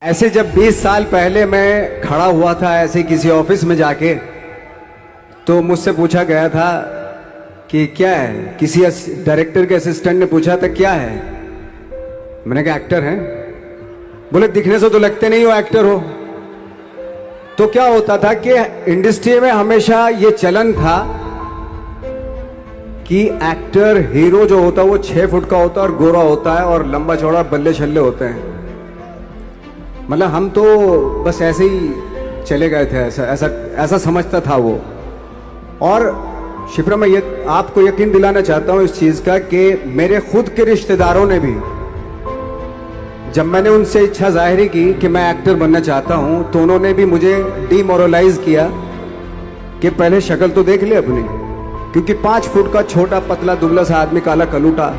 ऐसे जब 20 साल पहले मैं खड़ा हुआ था ऐसे किसी ऑफिस में जाके, तो मुझसे पूछा गया था कि क्या है। किसी डायरेक्टर के असिस्टेंट ने पूछा था क्या है। मैंने कहा एक्टर हैं। बोले दिखने से तो लगते नहीं हो एक्टर हो। तो क्या होता था कि इंडस्ट्री में हमेशा ये चलन था कि एक्टर हीरो जो होता है वो 6 फुट का होता है और गोरा होता है और लंबा चौड़ा बल्ले छल्ले होते हैं। मतलब हम तो बस ऐसे ही चले गए थे, ऐसा समझता था वो। और शिप्रा, मैं आपको यकीन दिलाना चाहता हूं इस चीज का कि मेरे खुद के रिश्तेदारों ने भी, जब मैंने उनसे इच्छा जाहिर की कि मैं एक्टर बनना चाहता हूं, तो उन्होंने भी मुझे डीमोरलाइज किया कि पहले शक्ल तो देख ले अपनी, क्योंकि 5 फुट का छोटा पतला दुबला सा आदमी, काला कलूटा।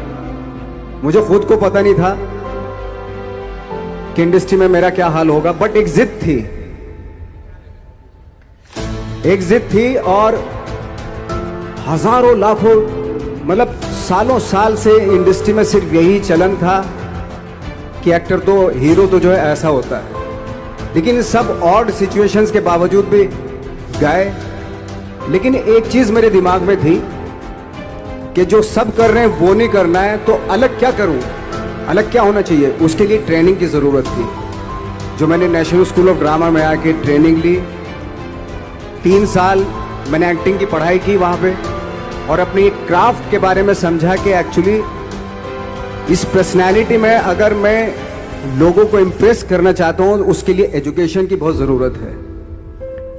मुझे खुद को पता नहीं था कि इंडस्ट्री में मेरा क्या हाल होगा, बट एक जिद थी और हजारों लाखों, मतलब सालों साल से इंडस्ट्री में सिर्फ यही चलन था कि एक्टर तो, हीरो तो जो है ऐसा होता है। लेकिन सब ऑड सिचुएशंस के बावजूद भी गए। लेकिन एक चीज मेरे दिमाग में थी कि जो सब कर रहे हैं वो नहीं करना है, तो अलग क्या करूं, अलग क्या होना चाहिए। उसके लिए ट्रेनिंग की जरूरत थी, जो मैंने नेशनल स्कूल ऑफ ड्रामा में आके ट्रेनिंग ली। 3 साल मैंने एक्टिंग की पढ़ाई की वहां पे, और अपनी एक क्राफ्ट के बारे में समझा कि एक्चुअली इस पर्सनैलिटी में अगर मैं लोगों को इंप्रेस करना चाहता हूं, उसके लिए एजुकेशन की बहुत जरूरत है।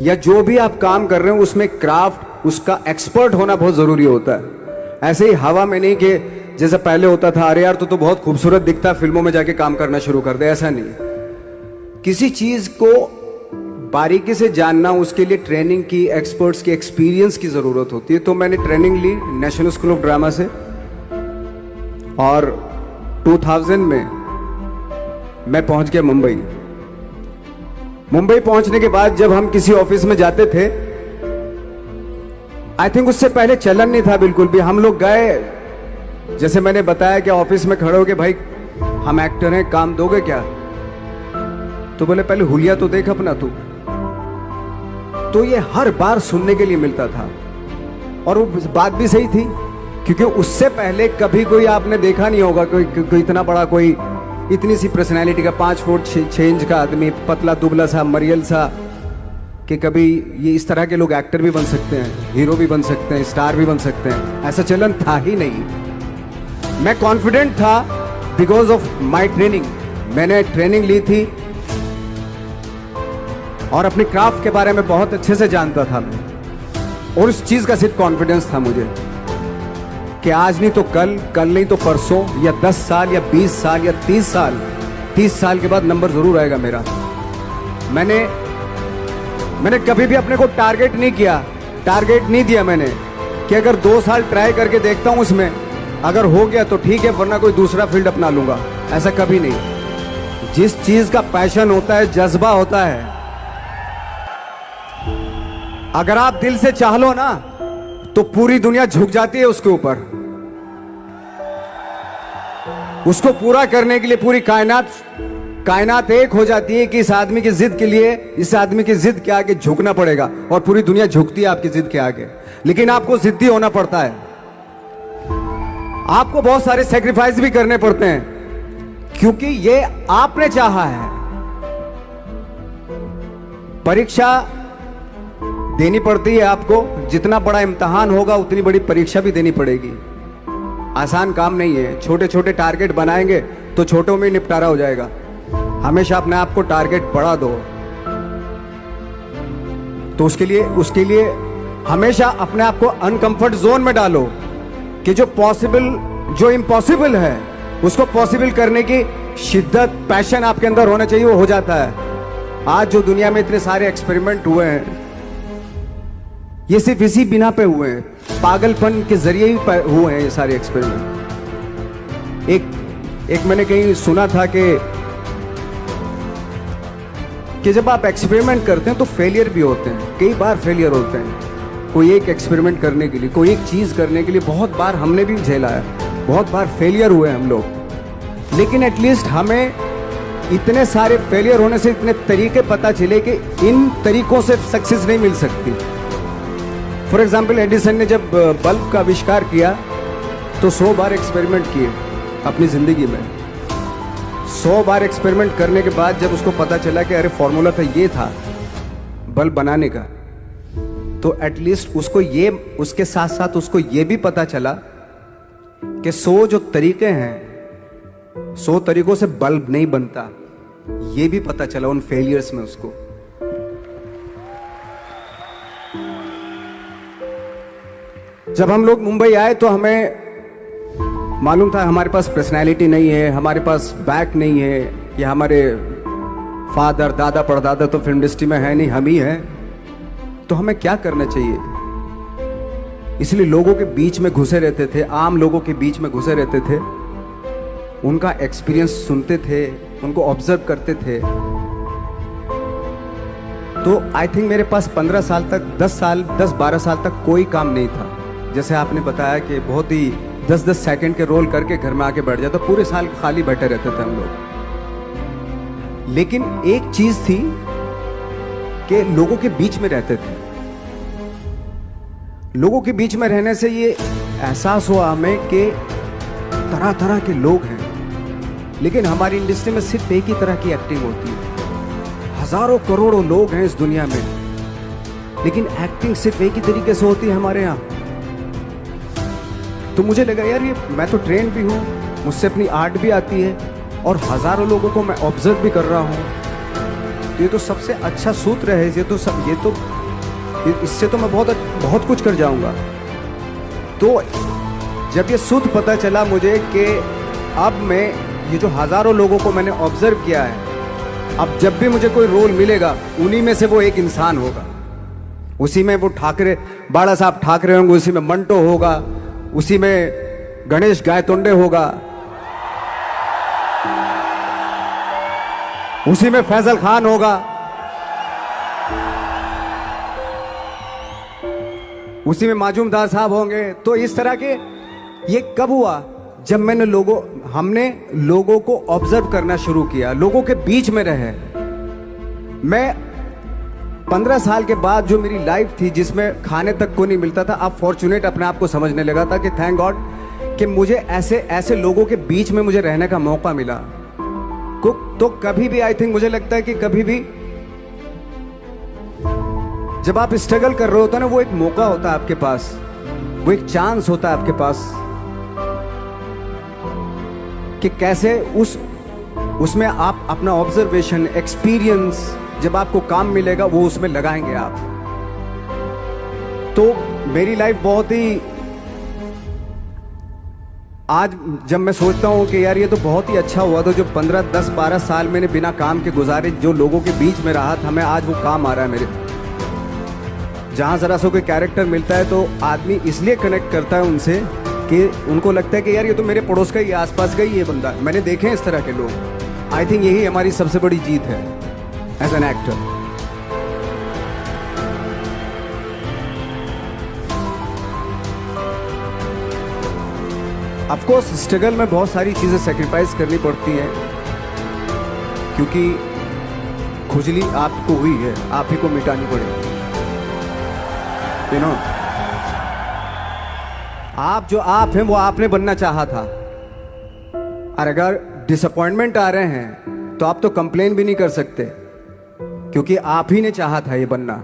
या जो भी आप काम कर रहे हो उसमें क्राफ्ट, उसका एक्सपर्ट होना बहुत जरूरी होता है। ऐसे ही हवा में नहीं कि जैसे पहले होता था, अरे यार तो बहुत खूबसूरत दिखता, फिल्मों में जाके काम करना शुरू कर दे, ऐसा नहीं। किसी चीज को बारीकी से जानना, उसके लिए ट्रेनिंग की, एक्सपर्ट्स की, एक्सपीरियंस की जरूरत होती है। तो मैंने ट्रेनिंग ली नेशनल स्कूल ऑफ ड्रामा से, और 2000 में मैं पहुंच गया मुंबई। मुंबई पहुंचने के बाद जब हम किसी ऑफिस में जाते थे, आई थिंक उससे पहले चलन नहीं था बिल्कुल भी। हम लोग गए, जैसे मैंने बताया कि ऑफिस में खड़े हो के, भाई हम एक्टर हैं, काम दोगे क्या। तो बोले पहले हुलिया तो देख अपना तू। तो ये हर बार सुनने के लिए मिलता था, और वो बात भी सही थी, क्योंकि उससे पहले कभी कोई आपने देखा नहीं होगा कोई इतना बड़ा, कोई इतनी सी पर्सनैलिटी का 5 फुट 6 इंच का आदमी, पतला दुबला सा, मरियल सा, कि कभी ये इस तरह के लोग एक्टर भी बन सकते हैं, हीरो भी बन सकते हैं, स्टार भी बन सकते हैं। ऐसा चलन था ही नहीं। मैं कॉन्फिडेंट था बिकॉज ऑफ माई ट्रेनिंग। मैंने ट्रेनिंग ली थी और अपनी क्राफ्ट के बारे में बहुत अच्छे से जानता था मैं, और उस चीज का सिर्फ कॉन्फिडेंस था मुझे कि आज नहीं तो कल, कल नहीं तो परसों, या 10 साल या 20 साल या 30 साल के बाद नंबर जरूर आएगा मेरा। मैंने कभी भी अपने को टारगेट नहीं दिया मैंने कि अगर 2 साल ट्राई करके देखता हूं, उसमें अगर हो गया तो ठीक है, वरना कोई दूसरा फील्ड अपना लूंगा। ऐसा कभी नहीं। जिस चीज का पैशन होता है, जज्बा होता है, अगर आप दिल से चाह लो ना, तो पूरी दुनिया झुक जाती है उसके ऊपर। उसको पूरा करने के लिए पूरी कायनात एक हो जाती है कि इस आदमी की जिद के लिए, इस आदमी की जिद के आगे झुकना पड़ेगा, और पूरी दुनिया झुकती है आपकी जिद के आगे। लेकिन आपको जिद्दी होना पड़ता है, आपको बहुत सारे सेक्रीफाइस भी करने पड़ते हैं, क्योंकि ये आपने चाहा है। परीक्षा देनी पड़ती है आपको, जितना बड़ा इम्तिहान होगा उतनी बड़ी परीक्षा भी देनी पड़ेगी। आसान काम नहीं है। छोटे छोटे टारगेट बनाएंगे तो छोटों में निपटारा हो जाएगा। हमेशा अपने आप को टारगेट बढ़ा दो। तो उसके लिए हमेशा अपने आप को अनकंफर्ट जोन में डालो, कि जो इम्पॉसिबल है उसको पॉसिबल करने की शिद्दत, पैशन आपके अंदर होना चाहिए, वो हो जाता है। आज जो दुनिया में इतने सारे एक्सपेरिमेंट हुए हैं, ये सिर्फ इसी बिना पे हुए हैं, पागलपन के जरिए ही हुए हैं ये सारे एक्सपेरिमेंट। एक मैंने कहीं सुना था कि जब आप एक्सपेरिमेंट करते हैं तो फेलियर भी होते हैं, कई बार फेलियर होते हैं। कोई एक एक्सपेरिमेंट करने के लिए, कोई एक चीज करने के लिए बहुत बार हमने भी झेला है, बहुत बार फेलियर हुए हम लोग। लेकिन एटलीस्ट हमें इतने सारे फेलियर होने से इतने तरीके पता चले कि इन तरीकों से सक्सेस नहीं मिल सकती। फॉर एग्जाम्पल, एडिसन ने जब बल्ब का आविष्कार किया तो 100 बार एक्सपेरिमेंट किए अपनी जिंदगी में। 100 बार एक्सपेरिमेंट करने के बाद जब उसको पता चला कि अरे फॉर्मूला तो ये था बल्ब बनाने का, तो एटलीस्ट उसको ये, उसके साथ साथ उसको ये भी पता चला कि 100 जो तरीके हैं, 100 तरीकों से बल्ब नहीं बनता, ये भी पता चला उन फेलियर्स में उसको। जब हम लोग मुंबई आए तो हमें मालूम था हमारे पास पर्सनैलिटी नहीं है, हमारे पास बैक नहीं है, या हमारे फादर दादा परदादा तो फिल्म इंडस्ट्री में है नहीं, हम ही हैं, तो हमें क्या करना चाहिए। इसलिए लोगों के बीच में घुसे रहते थे, आम लोगों के बीच में घुसे रहते थे, उनका एक्सपीरियंस सुनते थे, उनको ऑब्जर्व करते थे। तो आई थिंक मेरे पास 15 साल तक, 10-12 साल तक कोई काम नहीं था। जैसे आपने बताया कि बहुत ही 10-10 सेकंड के रोल करके घर में आके बैठ जाता, पूरे साल खाली बैठे रहते थे हम लोग। लेकिन एक चीज थी कि लोगों के बीच में रहते थे। लोगों के बीच में रहने से ये एहसास हुआ हमें कि तरह तरह के लोग हैं, लेकिन हमारी इंडस्ट्री में सिर्फ एक ही तरह की एक्टिंग होती है। हजारों करोड़ों लोग हैं इस दुनिया में, लेकिन एक्टिंग सिर्फ एक ही तरीके से होती है हमारे यहाँ। तो मुझे लगा यार, ये मैं तो ट्रेन भी हूँ, मुझसे अपनी आर्ट भी आती है, और हजारों लोगों को मैं ऑब्जर्व भी कर रहा हूँ। तो ये तो सबसे अच्छा सूत्र है, इससे तो मैं बहुत कुछ कर जाऊंगा। तो जब ये सूत्र पता चला मुझे कि अब मैं ये जो हजारों लोगों को मैंने ऑब्जर्व किया है, अब जब भी मुझे कोई रोल मिलेगा उन्हीं में से वो एक इंसान होगा। उसी में वो ठाकरे, बाड़ा साहब ठाकरे होंगे, उसी में मंटो होगा, उसी में गणेश गायतोंडे होगा, उसी में फैजल खान होगा, उसी में माजूमदार साहब होंगे। तो इस तरह के, ये कब हुआ? जब हमने लोगों को ऑब्जर्व करना शुरू किया, लोगों के बीच में रहे। मैं 15 साल के बाद जो मेरी लाइफ थी, जिसमें खाने तक को नहीं मिलता था, अब फॉर्चुनेट अपने आप को समझने लगा था कि थैंक गॉड कि मुझे ऐसे लोगों के बीच में मुझे रहने का मौका मिला। तो कभी भी आई थिंक मुझे लगता है कि कभी भी जब आप स्ट्रगल कर रहे होते हो ना, वो एक मौका होता है आपके पास, वो एक चांस होता है आपके पास कि कैसे उसमें आप अपना ऑब्जर्वेशन, एक्सपीरियंस, जब आपको काम मिलेगा वो उसमें लगाएंगे आप। तो मेरी लाइफ बहुत ही, आज जब मैं सोचता हूँ कि यार ये तो बहुत ही अच्छा हुआ था जो 15, 10, 12 साल मैंने बिना काम के गुजारे, जो लोगों के बीच में रहा था, मैं आज वो काम आ रहा है मेरे। जहाँ जरा सा कोई कैरेक्टर मिलता है तो आदमी इसलिए कनेक्ट करता है उनसे कि उनको लगता है कि यार ये तो मेरे पड़ोस का ही, आसपास का ही ये बंदा है, मैंने देखे हैं इस तरह के लोग। आई थिंक यही हमारी सबसे बड़ी जीत है as an actor. Of course struggle में बहुत सारी चीजें सेक्रीफाइस करनी पड़ती हैं, क्योंकि खुजली आपको हुई है, आप ही को मिटानी पड़ेगी। आप जो आप हैं वो आपने बनना चाहा था, और अगर डिसअपॉइंटमेंट आ रहे हैं तो आप तो कंप्लेन भी नहीं कर सकते, क्योंकि आप ही ने चाहा था ये बनना।